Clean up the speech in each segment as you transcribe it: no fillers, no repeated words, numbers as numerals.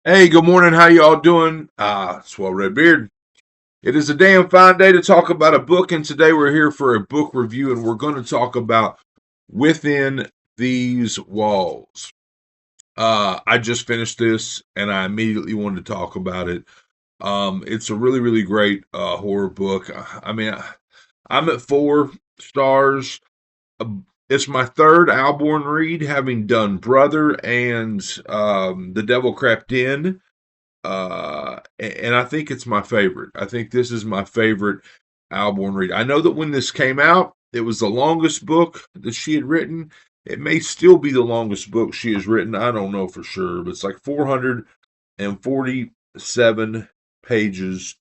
Hey, good morning. How y'all doing? It's Red Beard. It is a damn fine day to talk about a book, and today we're here for a book review, and we're going to talk about Within These Walls. I just finished this, and I immediately wanted to talk about it. It's a really, really great horror book. I'm at 4 stars. It's my third Ahlborn read, having done Brother and The Devil Crept In. And I think it's my favorite. I think this is my favorite Alborn read. I know that when this came out, it was the longest book that she had written. It may still be the longest book she has written. I don't know for sure, but it's like 447 pages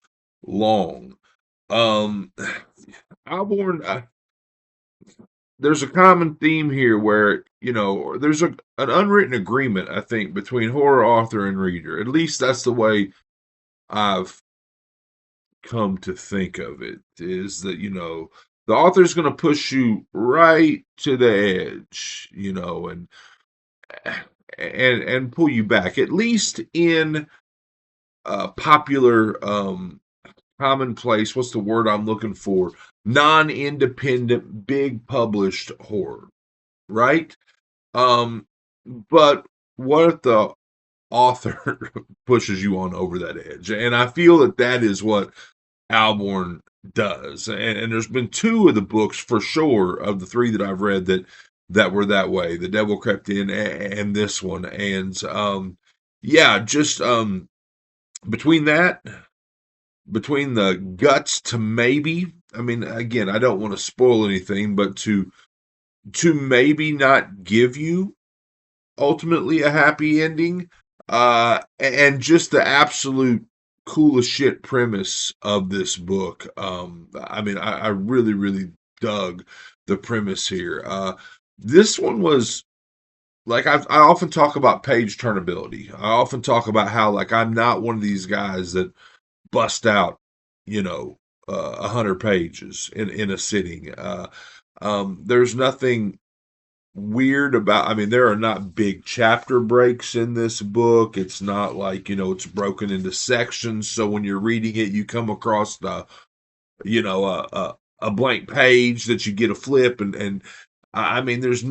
long. Um, Alborn, there's a common theme here where there's an unwritten agreement, I think, between horror author and reader. At least that's the way I've come to think of it, is that the author's going to push you right to the edge, and pull you back, at least in popular, commonplace, what's the word I'm looking for, non-independent, big published horror, right? But what if the author pushes you on over that edge? And I feel that that is what Alborn does. And there's been two of the books for sure, of the three that I've read, that were that way. The Devil Crept In and this one. And yeah, just between that, between the guts to maybe, I mean, again, I don't want to spoil anything, but to maybe not give you ultimately a happy ending, and just the absolute coolest shit premise of this book. I really, really dug the premise here. This one was like, I often talk about page turnability. I often talk about how, like, I'm not one of these guys that bust out, 100 pages in a sitting. There's nothing weird about, I mean, there are not big chapter breaks in this book. It's not like, it's broken into sections, so when you're reading it, you come across the a blank page that you get a flip, and I mean, there's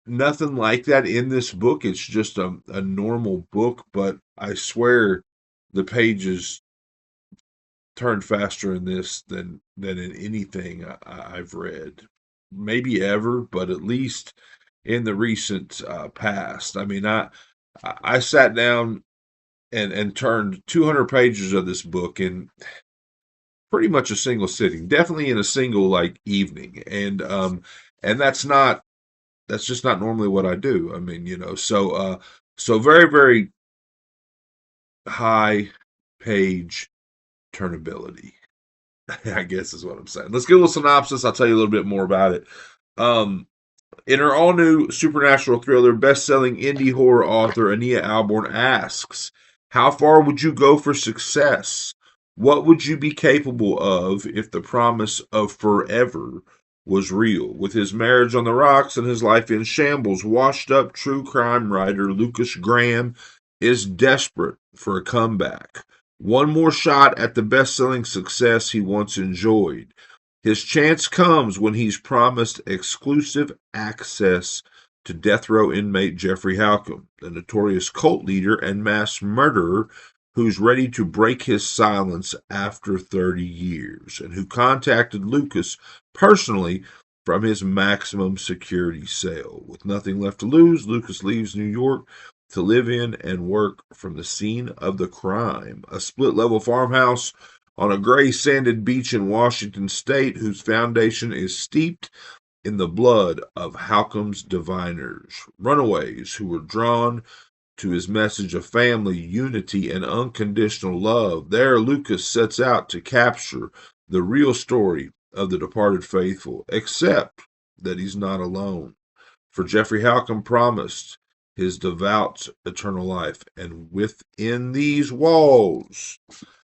nothing like that in this book. It's just a normal book, but I swear the pages turn faster in this than in anything I've read, maybe ever, but at least in the recent past. I mean, I sat down and turned 200 pages of this book in pretty much a single sitting, definitely in a single like evening, and that's just not normally what I do. I mean, so very, very high page turnability, I guess is what I'm saying. Let's get a little synopsis. I'll tell you a little bit more about it. Um, In her all-new supernatural thriller, best-selling indie horror author Ania Ahlborn asks, how far would you go for success? What would you be capable of if the promise of forever was real? With his marriage on the rocks and his life in shambles, washed-up true crime writer Lucas Graham is desperate for a comeback. One more shot at the best-selling success he once enjoyed. His chance comes when he's promised exclusive access to death row inmate Jeffrey Halcomb, the notorious cult leader and mass murderer who's ready to break his silence after 30 years, and who contacted Lucas personally from his maximum security cell. With nothing left to lose, Lucas leaves New York to live in and work from the scene of the crime, a split-level farmhouse on a gray sanded beach in Washington state, whose foundation is steeped in the blood of Halcomb's diviners, runaways who were drawn to his message of family, unity, and unconditional love. There, Lucas sets out to capture the real story of the departed faithful, except that he's not alone. For Jeffrey Halcomb promised his devout eternal life, and within these walls,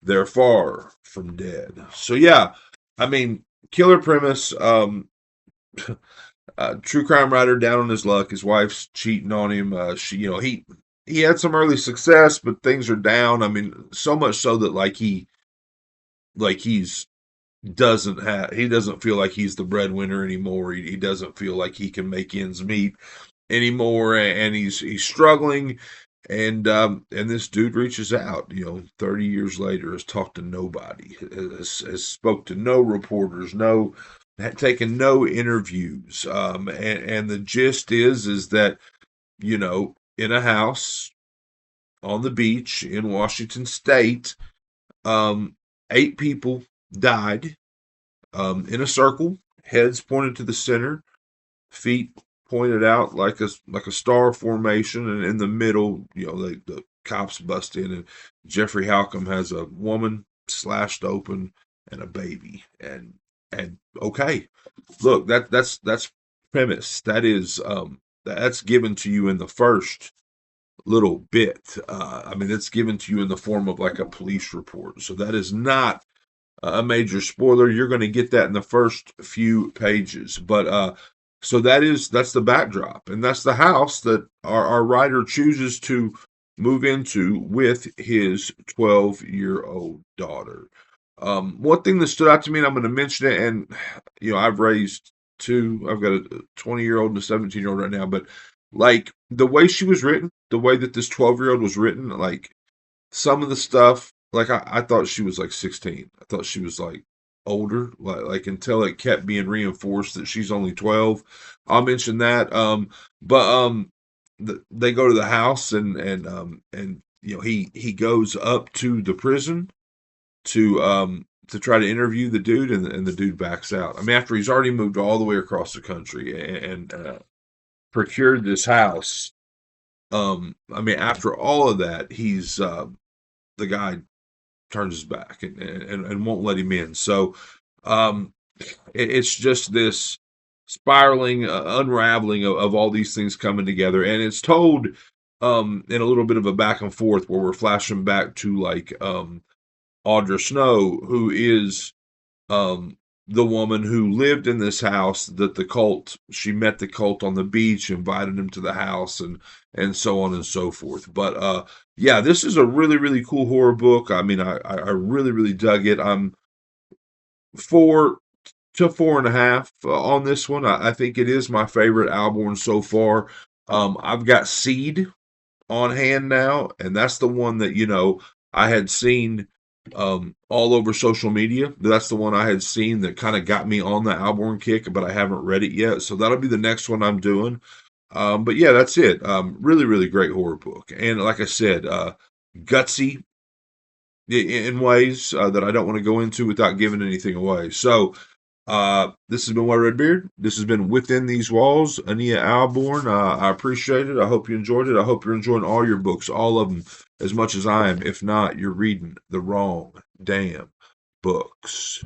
they're far from dead. So yeah, I mean, killer premise. True crime writer down on his luck. His wife's cheating on him. He he had some early success, but things are down. I mean, so much so that he's he doesn't feel like he's the breadwinner anymore. He doesn't feel like he can make ends meet anymore, and he's struggling. And this dude reaches out, 30 years later, has talked to nobody, has spoke to no reporters, had taken no interviews. And the gist is that, in a house on the beach in Washington State, um, 8 people died, in a circle, heads pointed to the center, feet pointed out like a star formation, and in the middle, the cops bust in, and Jeffrey Halcomb has a woman slashed open and a baby, and okay, look, that's premise. That's given to you in the first little bit. I mean, it's given to you in the form of like a police report, so that is not a major spoiler. You're going to get that in the first few pages. But so that's the backdrop, and that's the house that our writer chooses to move into with his 12-year-old daughter. One thing that stood out to me, and I'm going to mention it, and I've raised two. I've got a 20-year-old and a 17-year-old right now, but like the way she was written, the way that this 12-year-old was written, like some of the stuff, like I thought she was like 16. I thought she was like older, like until it kept being reinforced that she's only 12. I'll mention that. They go to the house, and he goes up to the prison to try to interview the dude, and the dude backs out. I mean, after he's already moved all the way across the country and procured this house. I mean, after all of that, the guy turns his back and won't let him in. So um, it's just this spiraling, unraveling of all these things coming together, and it's told in a little bit of a back and forth where we're flashing back to like Audra Snow, who is um, the woman who lived in this house that she met the cult on the beach, invited him to the house, and so on and so forth. But yeah, this is a really, really cool horror book. I mean, I really, really dug it. I'm 4 to 4.5 on this one. I think it is my favorite Ahlborn so far. I've got Seed on hand now, and that's the one that I had seen all over social media. That's the one I had seen that kind of got me on the Ahlborn kick, but I haven't read it yet. So that'll be the next one I'm doing. But yeah, that's it. Really, really great horror book, and like I said, gutsy in ways that I don't want to go into without giving anything away. So this has been White Red Beard. This has been Within These Walls, Ania Ahlborn. I appreciate it. I hope you enjoyed it. I hope you're enjoying all your books, all of them, as much as I am. If not, you're reading the wrong damn books.